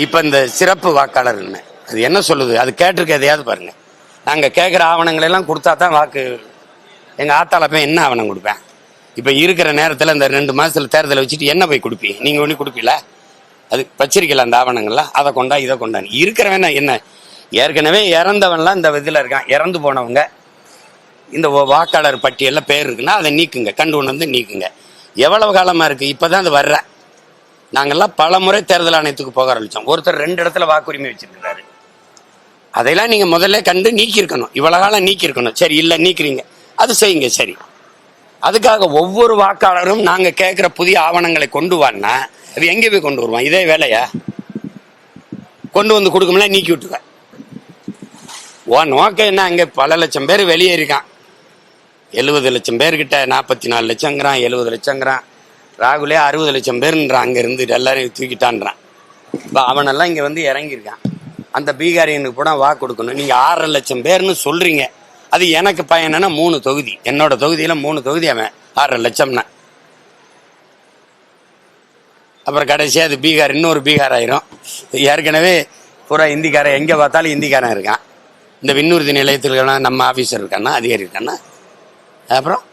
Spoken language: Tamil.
இப்போ இந்த சிறப்பு வாக்காளர்னு அது என்ன சொல்லுது? அது கேட்டிருக்க எதையாவது பாருங்க. நாங்கள் கேட்குற ஆவணங்களெல்லாம் கொடுத்தா தான் வாக்கு. எங்கள் ஆத்தால போய் என்ன ஆவணம் கொடுப்பேன்? இப்போ இருக்கிற நேரத்தில் இந்த 2 மாதத்தில் தேர்தலை வச்சுட்டு என்ன போய் கொடுப்பீங்க? நீங்கள் ஒன்றும் கொடுப்பீல? அது வச்சிருக்கல அந்த ஆவணங்கள்லாம். அதை கொண்டா இதை கொண்டான்னு இருக்கிறவன் என்ன? ஏற்கனவே இறந்தவன்லாம் இந்த இதில் இருக்கான். இறந்து போனவங்க இந்த வாக்காளர் பட்டியலில் பேர் இருக்குன்னா அதை நீக்குங்க, கண்டு கொண்டு வந்து நீக்குங்க. எவ்வளவு காலமாக இருக்குது? இப்போ தான் அது வர்ற. நாங்கள்லாம் பல முறை தேர்தல் ஆணையத்துக்கு போக ஆரம்பித்தோம். ஒருத்தர் 2 இடத்துல வாக்குரிமை வச்சுருக்காரு. அதையெல்லாம் நீங்கள் முதல்ல கண்டு நீக்கியிருக்கணும். இவ்வளோ காலம் நீக்கியிருக்கணும். சரி, இல்லை நீக்கிறீங்க, அது செய்யுங்க. சரி, அதுக்காக ஒவ்வொரு வாக்காளரும் நாங்கள் கேட்குற புதிய ஆவணங்களை கொண்டு வான்னா அது எங்கே போய் கொண்டு வருவான்? இதே வேலையா? கொண்டு வந்து கொடுக்கும்ல, நீக்கி விட்டுருவேன். நோக்கம் என்ன? அங்கே பல லட்சம் பேர் வெளியே இருக்கான். 70 லட்சம் பேர்கிட்ட 44 லட்சங்கிறான், 70 லட்சங்கிறான். ராகுலே 60 லட்சம் பேருன்றான். அங்கேருந்து எல்லாரையும் தூக்கிட்டான்றான். இப்போ அவனெல்லாம் இங்கே வந்து இறங்கியிருக்கான். அந்த பீகாரியனுக்கு கூட வாக்கு கொடுக்கணும். நீங்கள் 6.5 லட்சம் பேர்னு சொல்கிறீங்க. அது எனக்கு பயனா 3 தொகுதி. என்னோட தொகுதியில் 3 தொகுதி. அவன் 6.5 லட்சம்னா அப்புறம் கடைசியாக அது பீகார், இன்னொரு பீகார் ஆயிரும். ஏற்கனவே பூரா இந்திக்காரன், எங்கே பார்த்தாலும் இந்திக்காரன் இருக்கான். இந்த விண்ணூர்தி நிலையத்தில் நம்ம ஆஃபீஸர் இருக்கான்னா, அதிகாரி இருக்கான்னா, அப்புறம்